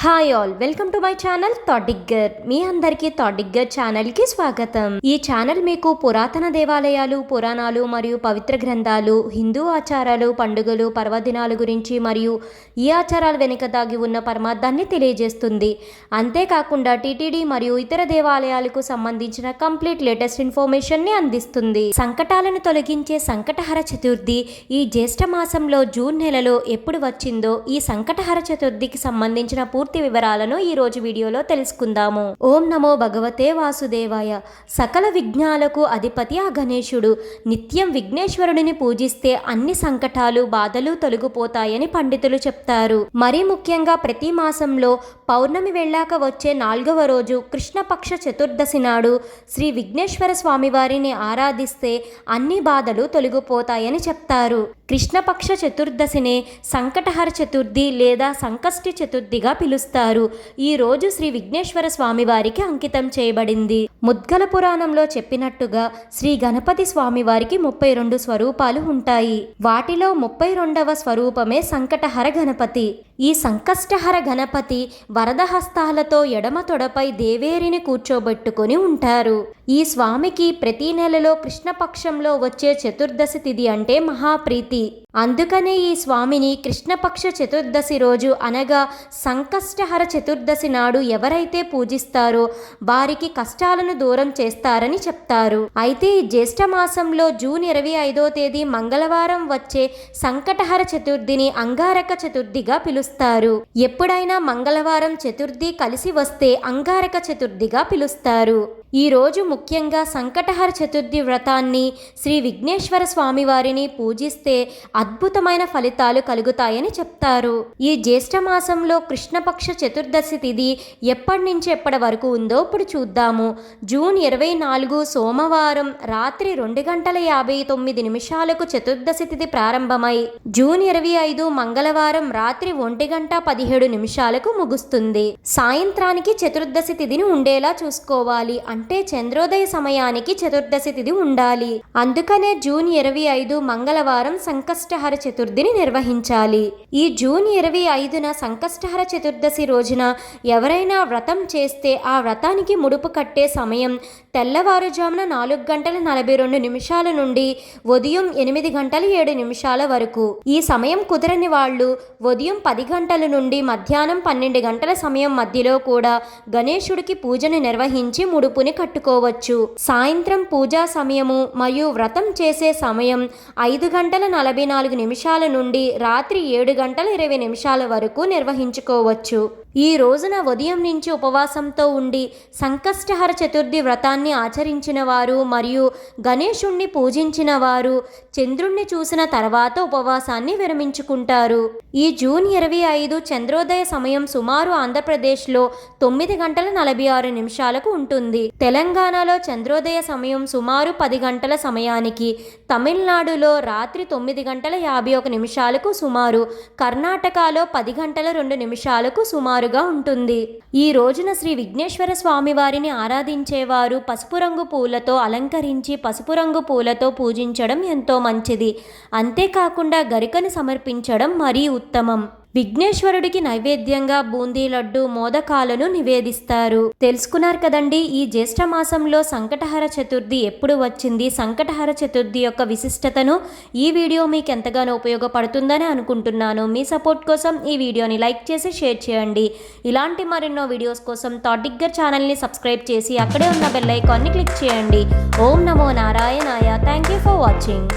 Hi all, welcome to my channel thought digger. మీ అందరికీ thought digger ఛానల్కి స్వాగతం. ఈ ఛానల్ మీకు పురాతన దేవాలయాలు, పురాణాలు మరియు పవిత్ర గ్రంథాలు, హిందూ ఆచారాలు, పండుగలు, పర్వదినాలు గురించి మరియు ఈ ఆచారాల వెనుక దాగి ఉన్న పరమార్థాన్ని తెలియజేస్తుంది. అంతేకాకుండా టీటీడీ మరియు ఇతర దేవాలయాలకు సంబంధించిన కంప్లీట్ లేటెస్ట్ ఇన్ఫర్మేషన్ని అందిస్తుంది. సంకటాలను తొలగించే సంకటహర చతుర్థి ఈ జ్యేష్ఠ మాసంలో జూన్ నెలలో ఎప్పుడు వచ్చిందో ఈ సంకటహర చతుర్థికి సంబంధించిన పూర్తి వివరాలను ఈ రోజు వీడియోలో తెలుసుకుందాము. ఓం నమో భగవతే వాసుదేవాయ. సకల విఘ్నాలకు అధిపతి ఆ గణేశుడు. నిత్యం విఘ్నేశ్వరుడిని పూజిస్తే అన్ని సంకటాలు, బాధలు తొలగిపోతాయని పండితులు చెప్తారు. మరీ ముఖ్యంగా ప్రతి మాసంలో పౌర్ణమి వెళ్ళాక వచ్చే 4వ రోజు కృష్ణపక్ష చతుర్దశి నాడు శ్రీ విఘ్నేశ్వర స్వామివారిని ఆరాధిస్తే అన్ని బాధలు తొలగిపోతాయని చెప్తారు. కృష్ణపక్ష చతుర్దశినే సంకటహర చతుర్థి లేదా సంకష్టి చతుర్థిగా పిలుస్తారు. ఈ రోజు శ్రీ విఘ్నేశ్వర స్వామివారికి అంకితం చేయబడింది. ముద్గల పురాణంలో చెప్పినట్టుగా శ్రీ గణపతి స్వామివారికి 32 స్వరూపాలు ఉంటాయి. వాటిలో 32వ స్వరూపమే సంకటహర గణపతి. ఈ సంకష్టహర గణపతి వరదహస్తాలతో ఎడమ తొడపై దేవేరిని కూర్చోబెట్టుకొని ఉంటారు. ఈ స్వామికి ప్రతి నెలలో కృష్ణపక్షంలో వచ్చే చతుర్దశి తిథి అంటే మహాప్రీతి. అందుకనే ఈ స్వామిని కృష్ణపక్ష చతుర్దశి రోజు అనగా సంకష్టహర చతుర్దశి నాడు ఎవరైతే పూజిస్తారో వారికి కష్టాలను దూరం చేస్తారని చెప్తారు. అయితే ఈ జ్యేష్ఠ మాసంలో జూన్ 25వ తేదీ మంగళవారం వచ్చే సంకటహర చతుర్థిని అంగారక చతుర్థిగా పిలుస్తారు. ఎప్పుడైనా మంగళవారం చతుర్థి కలిసి వస్తే అంగారక చతుర్థిగా పిలుస్తారు. ఈ రోజు ముఖ్యంగా సంకటహర చతుర్థి వ్రతాన్ని శ్రీ విఘ్నేశ్వర స్వామివారిని పూజిస్తే అద్భుతమైన ఫలితాలు కలుగుతాయని చెప్తారు. ఈ జ్యేష్ఠ మాసంలో కృష్ణపక్ష చతుర్దశి తిథి ఎప్పటి నుంచి ఎప్పటి వరకు ఉందో ఇప్పుడు చూద్దాము. జూన్ 24 సోమవారం రాత్రి 2:59 చతుర్దశి తిథి ప్రారంభమై జూన్ 25 మంగళవారం రాత్రి 1:17 ముగుస్తుంది. సాయంత్రానికి చతుర్దశి తిథిని ఉండేలా చూసుకోవాలి. అంటే చంద్రోదయ సమయానికి చతుర్దశి తిథి ఉండాలి. అందుకనే జూన్ 25 మంగళవారం సంకష్టహర చతుర్థిని నిర్వహించాలి. ఈ జూన్ 25న సంకష్టహర చతుర్దశి రోజున ఎవరైనా వ్రతం చేస్తే ఆ వ్రతానికి ముడుపు కట్టే సమయం తెల్లవారుజామున 4:42 నుండి ఉదయం 8:07 వరకు. ఈ సమయం కుదరని వాళ్ళు ఉదయం 10 గంటల నుండి మధ్యాహ్నం 12 గంటల సమయం మధ్యలో కూడా గణేశుడికి పూజను నిర్వహించి ముడుపుని కట్టుకోవచ్చు. సాయంత్రం పూజా సమయము మరియు వ్రతం చేసే సమయం 5:44 నుండి రాత్రి 7:20 వరకు నిర్వహించుకోవచ్చు. ఈ రోజున ఉదయం నుంచి ఉపవాసంతో ఉండి సంకష్టహర చతుర్థి వ్రతాన్ని ఆచరించిన వారు మరియు గణేశుణ్ణి పూజించిన వారు చంద్రుణ్ణి చూసిన తర్వాత ఉపవాసాన్ని విరమించుకుంటారు. ఈ జూన్ 25 చంద్రోదయ సమయం సుమారు ఆంధ్రప్రదేశ్లో 9:46 ఉంటుంది. తెలంగాణలో చంద్రోదయ సమయం సుమారు 10 గంటల సమయానికి, తమిళనాడులో రాత్రి 9:51 సుమారు, కర్ణాటకలో 10:02 సుమారుగా ఉంటుంది. ఈ రోజున శ్రీ విఘ్నేశ్వర స్వామి వారిని ఆరాధించేవారు పసుపు రంగు పూలతో అలంకరించి పసుపు రంగు పూలతో పూజించడం ఎంతో మంచిది. అంతేకాకుండా గరికను సమర్పించడం మరీ ఉత్తమం. విఘ్నేశ్వరుడికి నైవేద్యంగా బూందీ లడ్డు, మోదకాలను నివేదిస్తారు. తెలుసుకున్నారు కదండి ఈ జ్యేష్ఠ మాసంలో సంకటహర చతుర్థి ఎప్పుడు వచ్చింది, సంకటహర చతుర్థి యొక్క విశిష్టతను. ఈ వీడియో మీకు ఎంతగానో ఉపయోగపడుతుందని అనుకుంటున్నాను. మీ సపోర్ట్ కోసం ఈ వీడియోని లైక్ చేసి షేర్ చేయండి. ఇలాంటి మరెన్నో వీడియోస్ కోసం థాట్ డిగ్గర్ ఛానల్ని సబ్స్క్రైబ్ చేసి అక్కడే ఉన్న బెల్ ఐకాన్ని క్లిక్ చేయండి. ఓం నమో నారాయణాయ. Thank you for watching.